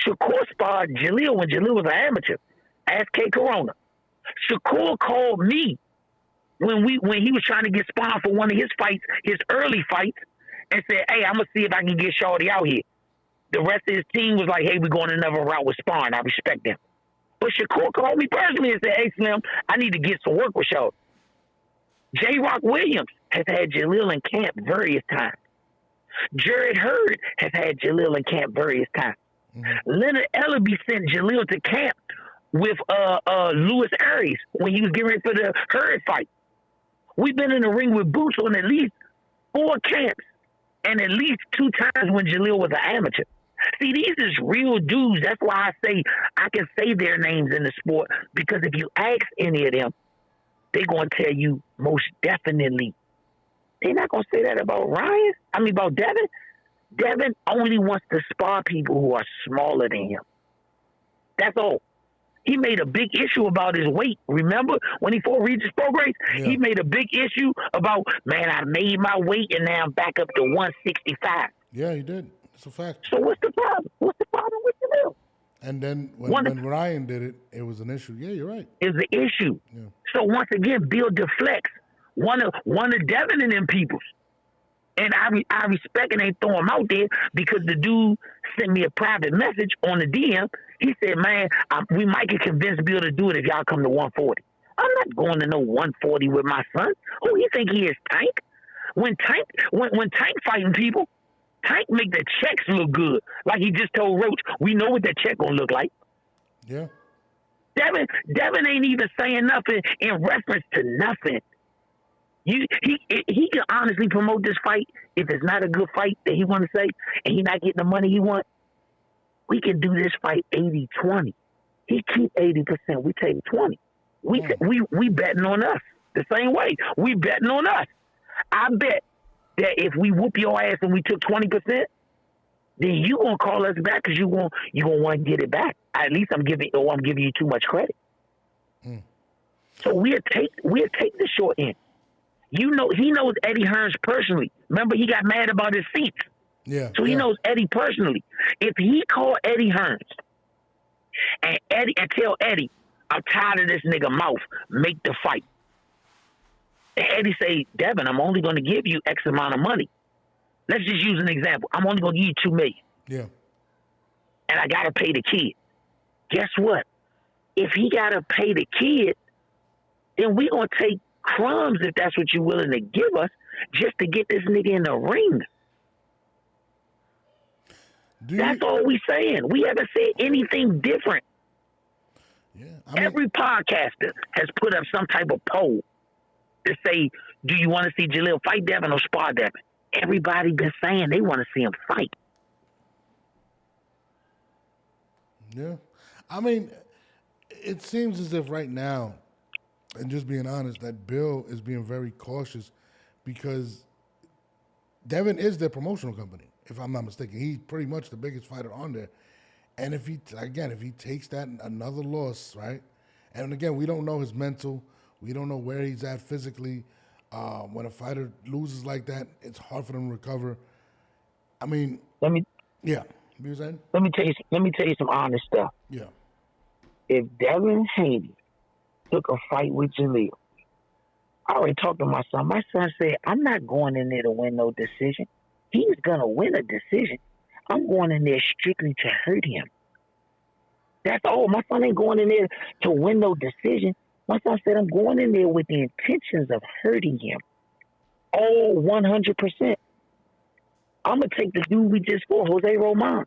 Shakur sparred Jalil when Jalil was an amateur. Ask K Corona. Shakur called me when he was trying to get sparred for one of his fights, his early fights, and said, hey, I'm going to see if I can get Shorty out here. The rest of his team was like, hey, we're going another route with sparring. I respect them. But Shakur called me personally and said, hey, Slim, I need to get some work with Shorty. J. Rock Williams has had Jalil in camp various times. Jared Hurd has had Jalil in camp various times. Mm-hmm. Leonard Ellaby sent Jalil to camp with Louis Aries when he was getting ready for the Hurd fight. We've been in the ring with Boots on at least 4 camps and at least 2 times when Jalil was an amateur. See, these is real dudes. That's why I say I can say their names in the sport, because if you ask any of them, they're going to tell you most definitely. They're not going to say that about Ryan. I mean, about Devin. Devin only wants to spar people who are smaller than him. That's all. He made a big issue about his weight. Remember when he fought Regis Prograis? Yeah. He made a big issue about, man, I made my weight and now I'm back up to 165. Yeah, he did. It's a fact. So what's the problem? What's the problem with Jalil? And then when Ryan did it, it was an issue. Yeah, you're right. It was an issue. Yeah. So once again, Bill deflects one of Devin and them peoples. And I respect and ain't throw him out there, because the dude sent me a private message on the DM. He said, man, we might get convinced Bill to do it if y'all come to 140. I'm not going to no 140 with my son. Who you think he is, Tank? When Tank fighting people, Tank make the checks look good. Like he just told Roach, we know what that check gonna look like. Yeah. Devin ain't even saying nothing in reference to nothing. He can honestly promote this fight if it's not a good fight that he want to say, and he not getting the money he want. We can do this fight 80-20. He keep 80%. We take 20. We betting on us the same way. We betting on us. I bet that if we whoop your ass and we took 20%, then you gonna call us back because you gonna want to get it back. At least I'm giving you too much credit. So we'll take the short end. You know, he knows Eddie Hearns personally. Remember, he got mad about his seats. Yeah. So he knows Eddie personally. If he called Eddie Hearns and tell Eddie, I'm tired of this nigga mouth, make the fight. And Eddie say, Devin, I'm only going to give you X amount of money. Let's just use an example. I'm only going to give you $2 million. Yeah. And I got to pay the kid. Guess what? If he got to pay the kid, then we going to take crumbs, if that's what you're willing to give us, just to get this nigga in the ring. That's all we saying. We haven't said anything different. Yeah, every podcaster has put up some type of poll to say, do you want to see Jalil fight Devin or spar Devin? Everybody been saying they want to see him fight. Yeah. I mean, it seems as if right now, and just being honest, that Bill is being very cautious because Devin is their promotional company, if I'm not mistaken. He's pretty much the biggest fighter on there. And if he takes that another loss, right? And again, we don't know his mental. We don't know where he's at physically. When a fighter loses like that, it's hard for them to recover. I mean, let me you were saying? Let me tell you some honest stuff. Yeah. If Devin Haney took a fight with Jalil, I already talked to my son. My son said, I'm not going in there to win no decision. He's gonna win a decision. I'm going in there strictly to hurt him. That's all. My son ain't going in there to win no decision. My son said, I'm going in there with the intentions of hurting him. all 100%. I'm going to take the dude we just fought, Jose Roman.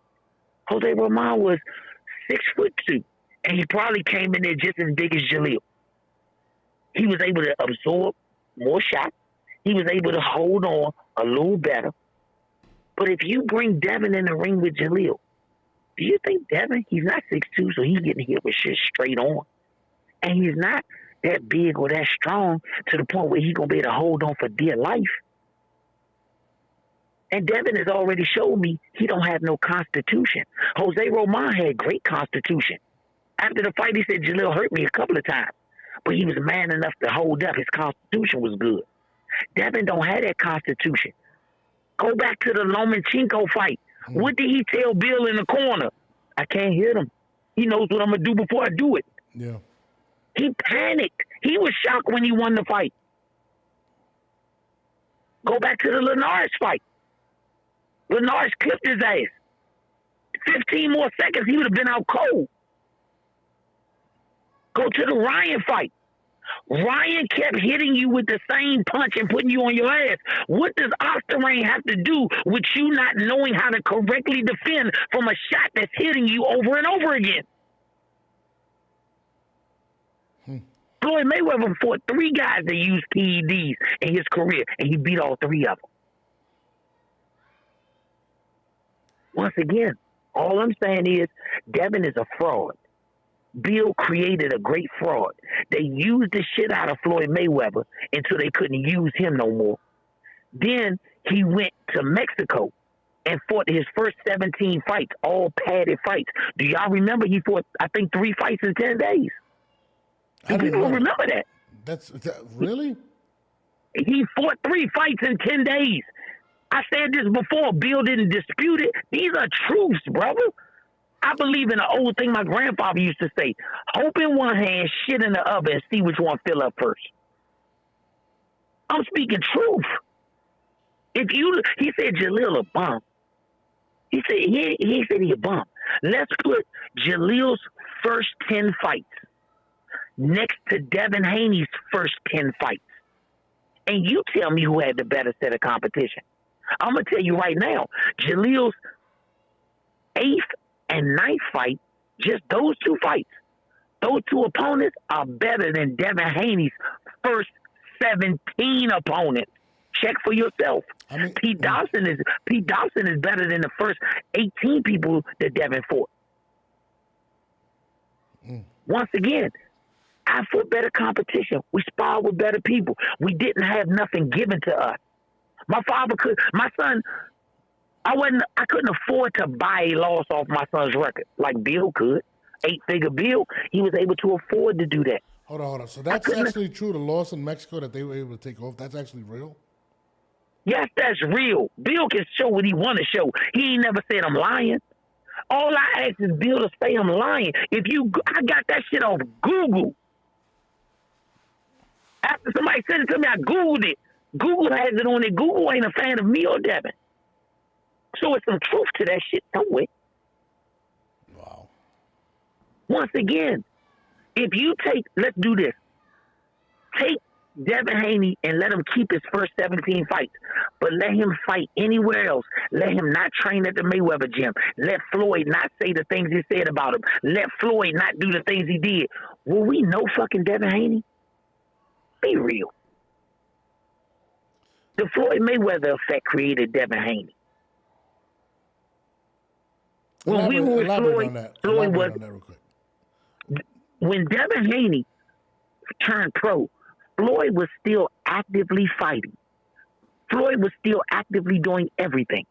Jose Roman was 6'2", and he probably came in there just as big as Jalil. He was able to absorb more shots. He was able to hold on a little better. But if you bring Devin in the ring with Jalil, do you think Devin, he's not 6'2", so he's getting hit with shit straight on. And he's not that big or that strong to the point where he's going to be able to hold on for dear life. And Devin has already showed me he don't have no constitution. Jose Roman had great constitution. After the fight, he said, Jalil hurt me a couple of times, but he was man enough to hold up. His constitution was good. Devin don't have that constitution. Go back to the Lomachenko fight. What did he tell Bill in the corner? I can't hit him. He knows what I'm going to do before I do it. Yeah. He panicked. He was shocked when he won the fight. Go back to the Linares fight. Linares clipped his ass. 15 more seconds, he would have been out cold. Go to the Ryan fight. Ryan kept hitting you with the same punch and putting you on your ass. What does Osterrain have to do with you not knowing how to correctly defend from a shot that's hitting you over and over again? Floyd Mayweather fought 3 guys that used PEDs in his career, and he beat all 3 of them. Once again, all I'm saying is Devin is a fraud. Bill created a great fraud. They used the shit out of Floyd Mayweather until they couldn't use him no more. Then he went to Mexico and fought his first 17 fights, all padded fights. Do y'all remember he fought, I think, 3 fights in 10 days? Do people remember that? Really? He fought 3 fights in 10 days. I said this before. Bill didn't dispute it. These are truths, brother. I believe in an old thing my grandfather used to say, hope in one hand, shit in the other, and see which one fill up first. I'm speaking truth. He said Jalil a bum. He said he a bum. Let's put Jalil's first 10 fights next to Devin Haney's first 10 fights. And you tell me who had the better set of competition. I'm going to tell you right now, Jalil's 8th and 9th fight, just those 2 fights, those 2 opponents are better than Devin Haney's first 17 opponents. Check for yourself. Pete Dobson is better than the first 18 people that Devin fought. Once again, I fought better competition. We sparred with better people. We didn't have nothing given to us. My son, I couldn't afford to buy a loss off my son's record like Bill could. 8-figure Bill, he was able to afford to do that. Hold on. So that's actually true. The loss in Mexico that they were able to take off, that's actually real? Yes, that's real. Bill can show what he want to show. He ain't never said I'm lying. All I asked is Bill to say I'm lying. I got that shit off Google. After somebody said it to me, I Googled it. Google has it on it. Google ain't a fan of me or Devin. So it's some truth to that shit somewhere. Wow. Once again, let's do this. Take Devin Haney and let him keep his first 17 fights, but let him fight anywhere else. Let him not train at the Mayweather gym. Let Floyd not say the things he said about him. Let Floyd not do the things he did. Will we know fucking Devin Haney? Be real. The Floyd Mayweather effect created Devin Haney. When we were Floyd was, when Devin Haney turned pro, Floyd was still actively fighting. Floyd was still actively doing everything.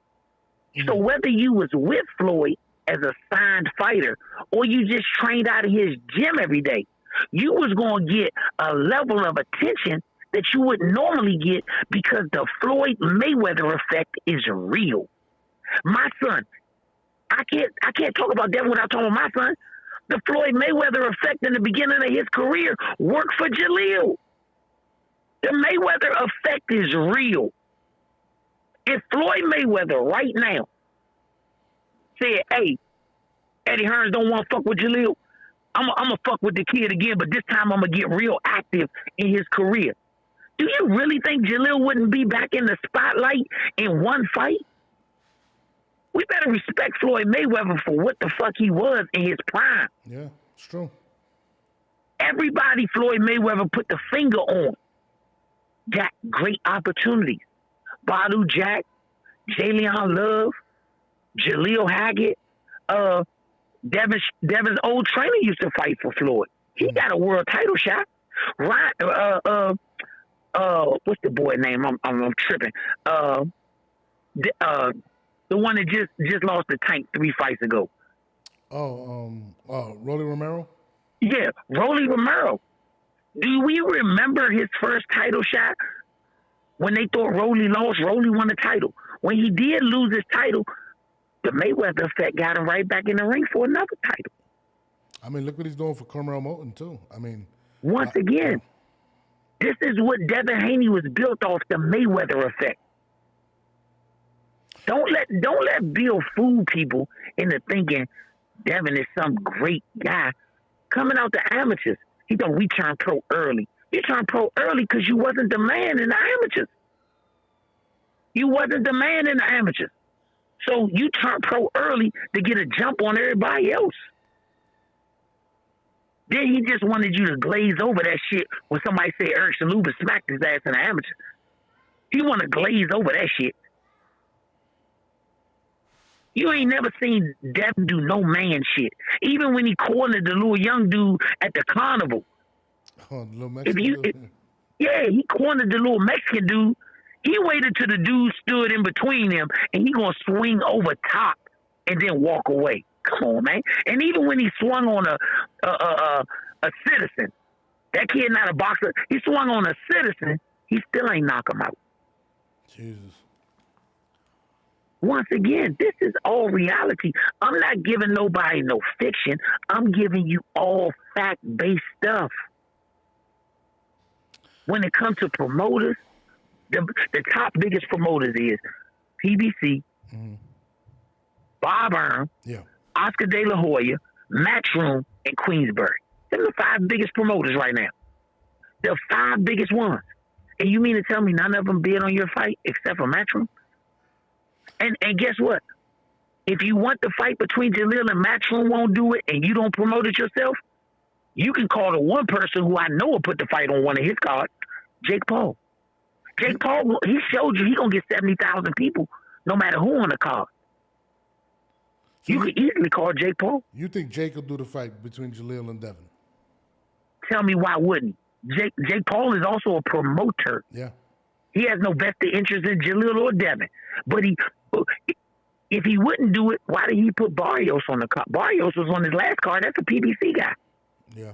So whether you was with Floyd as a signed fighter or you just trained out of his gym every day, you was going to get a level of attention that you wouldn't normally get because the Floyd Mayweather effect is real. My son, I can't talk about that without talking about my son. The Floyd Mayweather effect in the beginning of his career worked for Jalil. The Mayweather effect is real. If Floyd Mayweather right now said, hey, Eddie Hearns don't want to fuck with Jalil, I'm going to fuck with the kid again, but this time I'm going to get real active in his career. Do you really think Jalil wouldn't be back in the spotlight in one fight? We better respect Floyd Mayweather for what the fuck he was in his prime. Yeah, it's true. Everybody Floyd Mayweather put the finger on got great opportunities. Badu Jack, Jalen Love, Jalil Hackett, Devin's old trainer used to fight for Floyd. He got a world title shot. Right? What's the boy name? I'm tripping. The one that just lost the Tank 3 fights ago. Rolly Romero? Yeah, Rolly Romero. Do we remember his first title shot? When they thought Rolly lost, Rolly won the title. When he did lose his title, the Mayweather effect got him right back in the ring for another title. I mean, look what he's doing for Carmel Moulton, too. I mean... Once again, this is what Devin Haney was built off, the Mayweather effect. Don't let Bill fool people into thinking Devin is some great guy coming out the amateurs. He thought we turned pro early. You turned pro early because you wasn't the man in the amateurs. You wasn't the man in the amateurs. So you turned pro early to get a jump on everybody else. Then he just wanted you to glaze over that shit when somebody said Eric Saluba smacked his ass in the amateurs. He want to glaze over that shit. You ain't never seen Devin do no man shit. Even when he cornered the little young dude at the carnival. Oh, the little Mexican dude. He cornered the little Mexican dude. He waited till the dude stood in between them, and he gonna swing over top and then walk away. Come on, man. And even when he swung on a citizen, that kid not a boxer, he swung on a citizen, he still ain't knock him out. Jesus. Once again, this is all reality. I'm not giving nobody no fiction. I'm giving you all fact-based stuff. When it comes to promoters, the top biggest promoters is PBC, Bob Arum, Oscar De La Hoya, Matchroom, and Queensberry. They're the 5 biggest promoters right now. The 5 biggest ones. And you mean to tell me none of them bid on your fight except for Matchroom? And guess what? If you want the fight between Jalil and Matchroom won't do it and you don't promote it yourself, you can call the one person who I know will put the fight on one of his cards, Jake Paul. Jake Paul, he showed you he going to get 70,000 people no matter who on the card. You could easily call Jake Paul. You think Jake will do the fight between Jalil and Devin? Tell me why wouldn't he? Jake Paul is also a promoter. Yeah. He has no vested interest in Jalil or Devin. But if he wouldn't do it, why did he put Barrios on the card? Barrios was on his last card. That's a PBC guy. Yeah.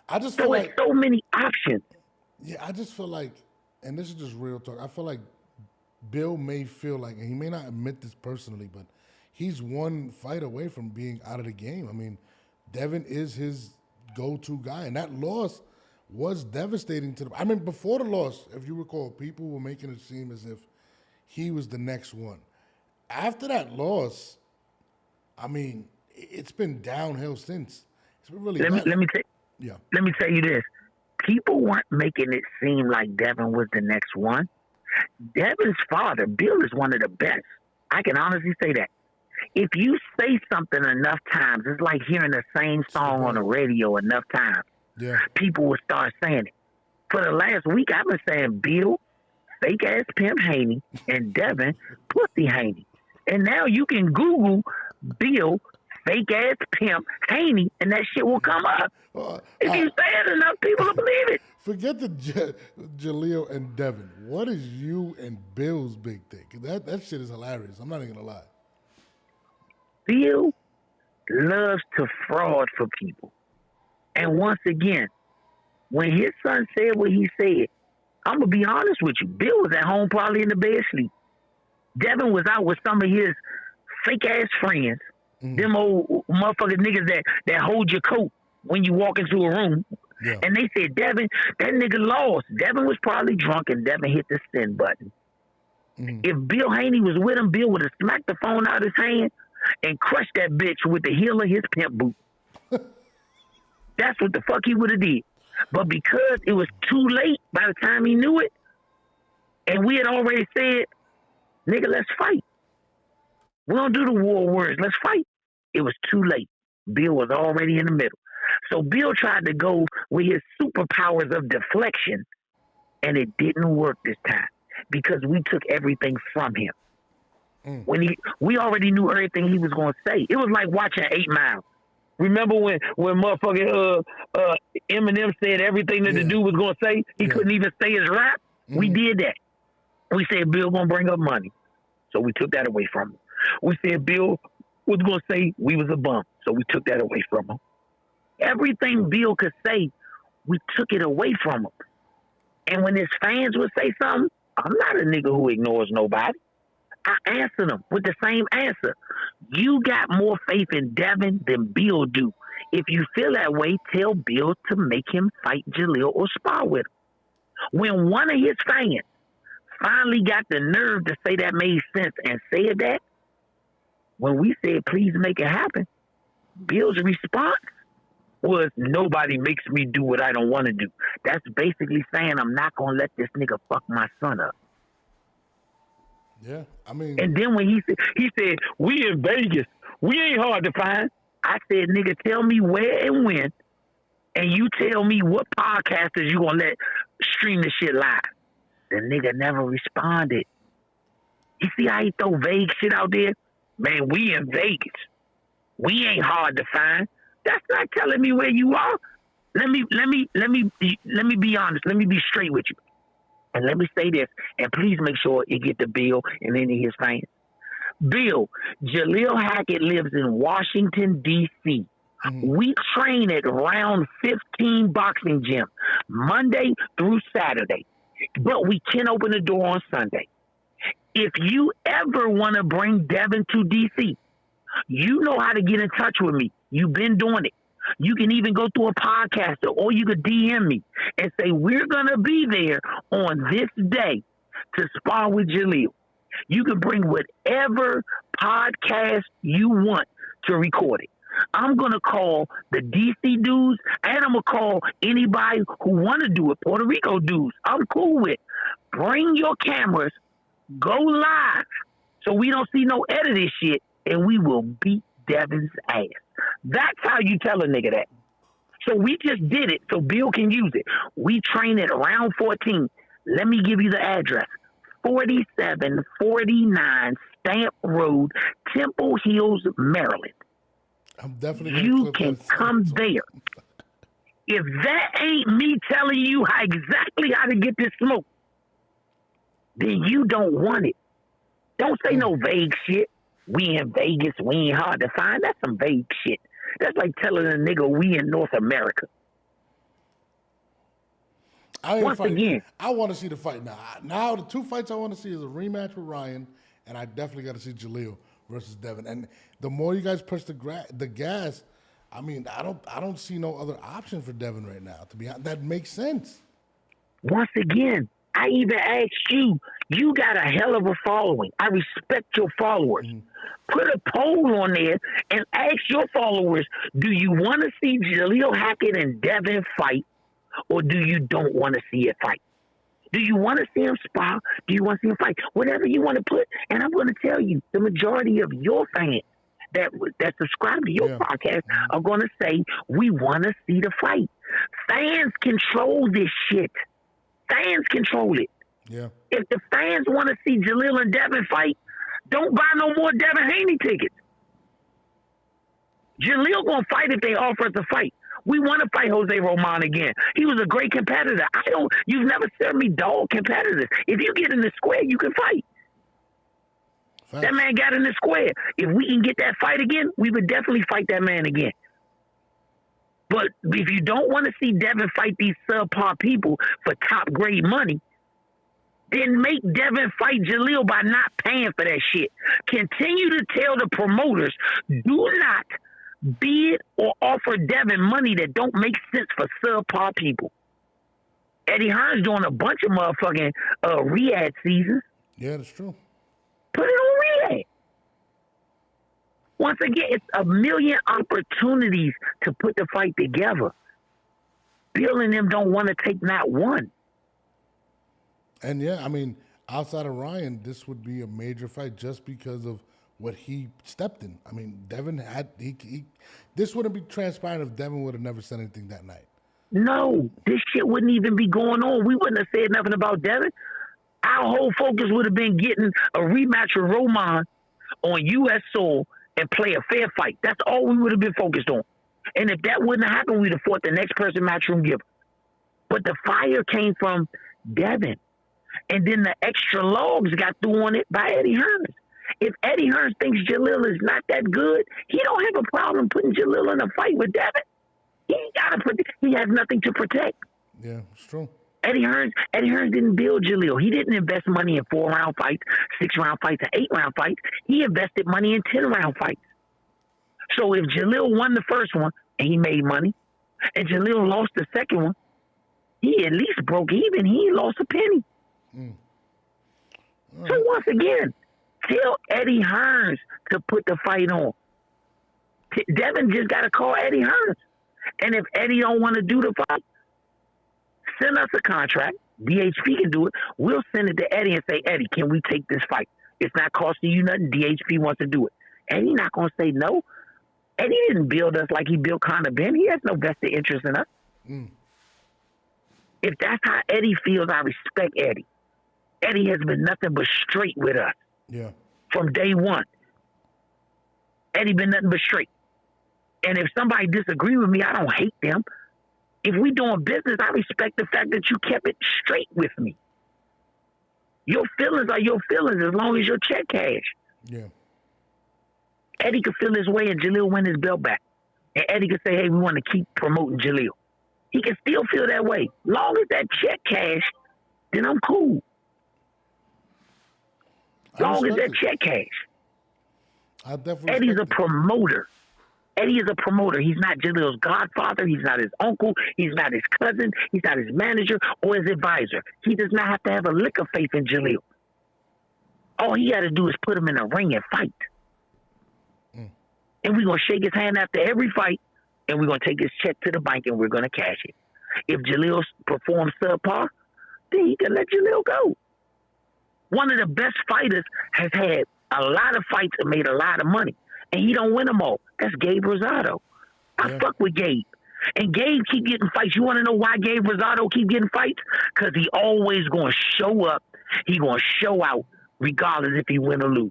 I just feel like so many options. Yeah, I just feel like, and this is just real talk, I feel like Bill may feel like, and he may not admit this personally, but he's one fight away from being out of the game. I mean, Devin is his go-to guy, and that loss was devastating to them. I mean, before the loss, if you recall, people were making it seem as if he was the next one. After that loss, I mean, it's been downhill since. It's been really Let me tell you this. People weren't making it seem like Devin was the next one. Devin's father, Bill, is one of the best. I can honestly say that. If you say something enough times, it's like hearing the same song on the radio enough times. Yeah. People will start saying it. For the last week, I've been saying Bill, fake-ass pimp Haney, and Devin, pussy Haney. And now you can Google Bill, fake-ass pimp Haney, and that shit will come up. If you say it enough, people will believe it. Forget the Jalil and Devin. What is you and Bill's big thing? That shit is hilarious. I'm not even going to lie. Bill loves to fraud for people. And once again, when his son said what he said, I'm going to be honest with you. Bill was at home probably in the bed asleep. Devin was out with some of his fake-ass friends, them old motherfucking niggas that hold your coat when you walk into a room. Yeah. And they said, Devin, that nigga lost. Devin was probably drunk and Devin hit the send button. If Bill Haney was with him, Bill would have smacked the phone out of his hand and crushed that bitch with the heel of his pimp boot. That's what the fuck he would have did. But because it was too late by the time he knew it, and we had already said, nigga, let's fight. We don't do the war words. Let's fight. It was too late. Bill was already in the middle. So Bill tried to go with his superpowers of deflection, and it didn't work this time because we took everything from him. We already knew everything he was going to say. It was like watching 8 Mile. Remember when motherfucking Eminem said everything that the dude was going to say? He couldn't even say his rap. We did that. We said Bill going to bring up money. So we took that away from him. We said Bill was going to say we was a bum. So we took that away from him. Everything Bill could say, we took it away from him. And when his fans would say something, I'm not a nigga who ignores nobody. I answer them with the same answer. You got more faith in Devin than Bill do. If you feel that way, tell Bill to make him fight Jalil or spar with him. When one of his fans finally got the nerve to say that made sense and said that, when we said, please make it happen, Bill's response was, nobody makes me do what I don't want to do. That's basically saying, I'm not going to let this nigga fuck my son up. Yeah, I mean. And then when he said, we in Vegas, we ain't hard to find. I said, nigga, tell me where and when, and you tell me what podcasters you gonna let stream this shit live. The nigga never responded. You see how he throw vague shit out there? Man, we in Vegas. We ain't hard to find. That's not telling me where you are. Let me be honest. Let me be straight with you. And let me say this, and please make sure you get to Bill and any of his fans. Bill, Jalil Hackett lives in Washington, D.C. We train at round 15 boxing gym, Monday through Saturday. But we can open the door on Sunday. If you ever want to bring Devin to D.C., you know how to get in touch with me. You've been doing it. You can even go through a podcaster, or you could DM me and say, we're going to be there on this day to spar with Jalil. You can bring whatever podcast you want to record it. I'm going to call the DC dudes, and I'm going to call anybody who want to do it, Puerto Rico dudes. I'm cool with. Bring your cameras, go live, so we don't see no edited shit, and we will beat Devin's ass. That's how you tell a nigga that. So we just did it so Bill can use it. We train at round 14. Let me give you the address. 4749 Stamp Road, Temple Hills, Maryland. I'm definitely you can come there. If that ain't me telling you exactly how to get this smoke, then you don't want it. Don't say no vague shit. We in Vegas, we ain't hard to find. That's some vague shit. That's like telling a nigga we in North America. Once again, I want to see the fight now. Now the two fights I want to see is a rematch with Ryan, and I definitely got to see Jalil versus Devin. And the more you guys push the gas, I mean, I don't see no other option for Devin right now. To be honest, that makes sense. Once again, I even asked you. You got a hell of a following. I respect your followers. Put a poll on there and ask your followers, do you want to see Jalil Hackett and Devin fight, or do you don't want to see it fight? Do you want to see him spar? Do you want to see him fight? Whatever you want to put. And I'm going to tell you, the majority of your fans that subscribe to your podcast are going to say, we want to see the fight. Fans control this shit. Fans control it. Yeah. If the fans want to see Jalil and Devin fight, don't buy no more Devin Haney tickets. Jalil gonna fight if they offer us a fight. We want to fight Jose Roman again. He was a great competitor. You've never seen me dog competitors. If you get in the square, you can fight. Thanks. That man got in the square. If we can get that fight again, we would definitely fight that man again. But if you don't want to see Devin fight these subpar people for top grade money, then make Devin fight Jalil by not paying for that shit. Continue to tell the promoters, do not bid or offer Devin money that don't make sense for subpar people. Eddie Hearn's doing a bunch of motherfucking Riyadh seasons. Yeah, that's true. Put it on Riyadh. Once again, it's a million opportunities to put the fight together. Bill and them don't want to take not one. And yeah, I mean, outside of Ryan, this would be a major fight just because of what he stepped in. I mean, Devin had this wouldn't be transpiring if Devin would have never said anything that night. No, this shit wouldn't even be going on. We wouldn't have said nothing about Devin. Our whole focus would have been getting a rematch with Roman on U.S. soil and play a fair fight. That's all we would have been focused on. And if that wouldn't have happened, we'd have fought the next person Matchroom giver. But the fire came from Devin. And then the extra logs got thrown on it by Eddie Hearns. If Eddie Hearns thinks Jalil is not that good, he don't have a problem putting Jalil in a fight with Devin. He has nothing to protect. Yeah, it's true. Eddie Hearns didn't build Jalil. He didn't invest money in 4-round fights, 6-round fights, and 8-round fights. He invested money in 10-round fights. So if Jalil won the first one and he made money, and Jalil lost the second one, he at least broke even. He lost a penny. Right. So once again, tell Eddie Hearns to put the fight on. Devin just got to call Eddie Hearns. And if Eddie don't want to do the fight, send us a contract. DHP can do it. We'll send it to Eddie and say, Eddie, can we take this fight? It's not costing you nothing. DHP wants to do it. Eddie not going to say no. Eddie didn't build us like he built Conor Ben. He has no vested interest in us. If that's how Eddie feels, I respect Eddie. Eddie has been nothing but straight with us. Yeah. From day one. Eddie been nothing but straight. And if somebody disagree with me, I don't hate them. If we doing business, I respect the fact that you kept it straight with me. Your feelings are your feelings as long as your check cash. Yeah. Eddie could feel his way and Jalil win his belt back. And Eddie could say, hey, we want to keep promoting Jalil. He can still feel that way. Long as that check cash, then I'm cool. Long as that check cash. I definitely Eddie's a promoter. Eddie is a promoter. He's not Jalil's godfather. He's not his uncle. He's not his cousin. He's not his manager or his advisor. He does not have to have a lick of faith in Jalil. All he got to do is put him in a ring and fight. And we're going to shake his hand after every fight, and we're going to take his check to the bank, and we're going to cash it. If Jalil performs subpar, then he can let Jalil go. One of the best fighters has had a lot of fights and made a lot of money, and he don't win them all. That's Gabe Rosado. I fuck with Gabe. And Gabe keep getting fights. You want to know why Gabe Rosado keep getting fights? Because he always going to show up. He going to show out regardless if he win or lose.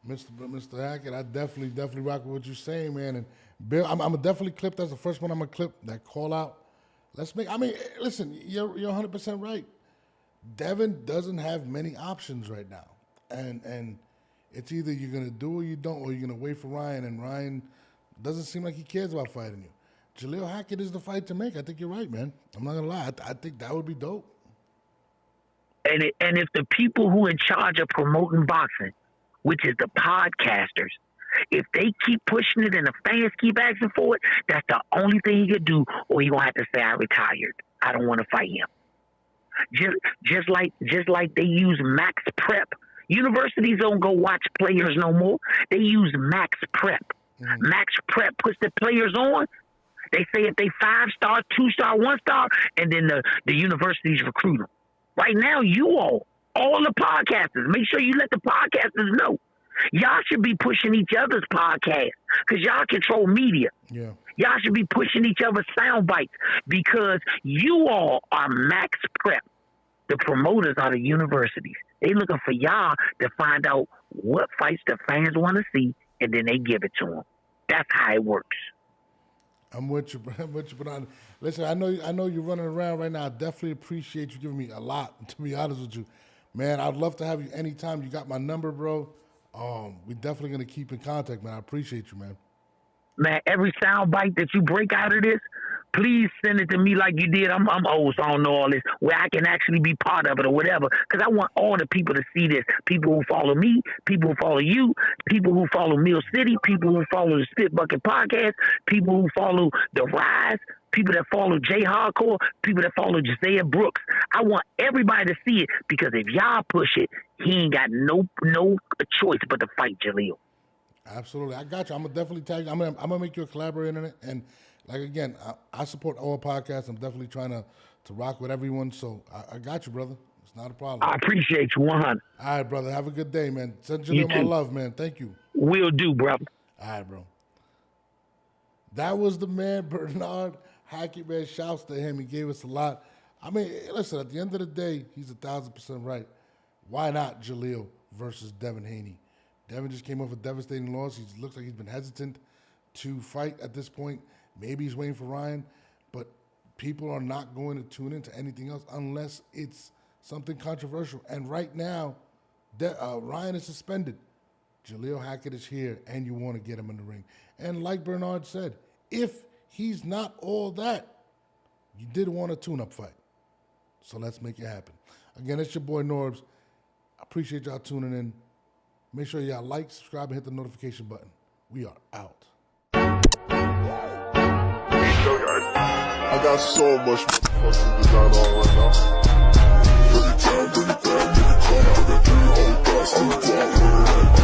Mr. Hackett, I definitely rock with what you're saying, man. And Bill, I'm gonna definitely clip. That's the first one I'm gonna clip. That call out. Listen, you're 100% right. Devin doesn't have many options right now, and it's either you're gonna do or you don't, or you're gonna wait for Ryan. And Ryan doesn't seem like he cares about fighting you. Jalil Hackett is the fight to make. I think you're right, man. I'm not gonna lie. I think that would be dope. And if the people who in charge of promoting boxing, which is the podcasters, if they keep pushing it and the fans keep asking for it, that's the only thing he could do, or he gonna have to say, I retired. I don't want to fight him. Just like they use Max Prep. Universities don't go watch players no more. They use Max Prep. Max Prep puts the players on. They say if they 5-star, 2-star, 1-star, and then the universities recruit them. Right now, you all the podcasters, make sure you let the podcasters know. Y'all should be pushing each other's podcasts because y'all control media. Yeah. Y'all should be pushing each other's sound bites because you all are Max Prep. The promoters are the universities. They looking for y'all to find out what fights the fans want to see, and then they give it to them. That's how it works. I'm with you, but listen, I know you're running around right now. I definitely appreciate you giving me a lot, to be honest with you. Man, I'd love to have you anytime. You got my number, bro. We definitely going to keep in contact, man. I appreciate you, man. Man, every sound bite that you break out of this, please send it to me like you did. I'm old, so I don't know all this, where I can actually be part of it or whatever, because I want all the people to see this. People who follow me, people who follow you, people who follow Mill City, people who follow the Spit Bucket Podcast, people who follow The Rise, people that follow Jay Hardcore, people that follow Josiah Brooks. I want everybody to see it, because if y'all push it, he ain't got no choice but to fight Jalil. Absolutely, I got you. I'm gonna definitely tag you. I'm gonna make you a collaborator in it, and like again, I support all podcasts. I'm definitely trying to rock with everyone. So I got you, brother. It's not a problem. I appreciate you, 100. All right, brother. Have a good day, man. Send You Jalil my too. love, man. Thank you. Will do, brother. All right, bro. That was the man, Bernard Hackett, man. Shouts to him. He gave us a lot. I mean, listen, at the end of the day, he's 1,000% right. Why not Jalil versus Devin Haney? Devin just came off a devastating loss. He looks like he's been hesitant to fight at this point. Maybe he's waiting for Ryan, but people are not going to tune into anything else unless it's something controversial. And right now, Ryan is suspended. Jalil Hackett is here, and you want to get him in the ring. And like Bernard said, if he's not all that, you did want a tune-up fight. So let's make it happen. Again, it's your boy Norbs. I appreciate y'all tuning in. Make sure y'all like, subscribe, and hit the notification button. We are out. I got so much fucking design on right now. Every time, every bad nigga come out, I got 3 whole thoughts to the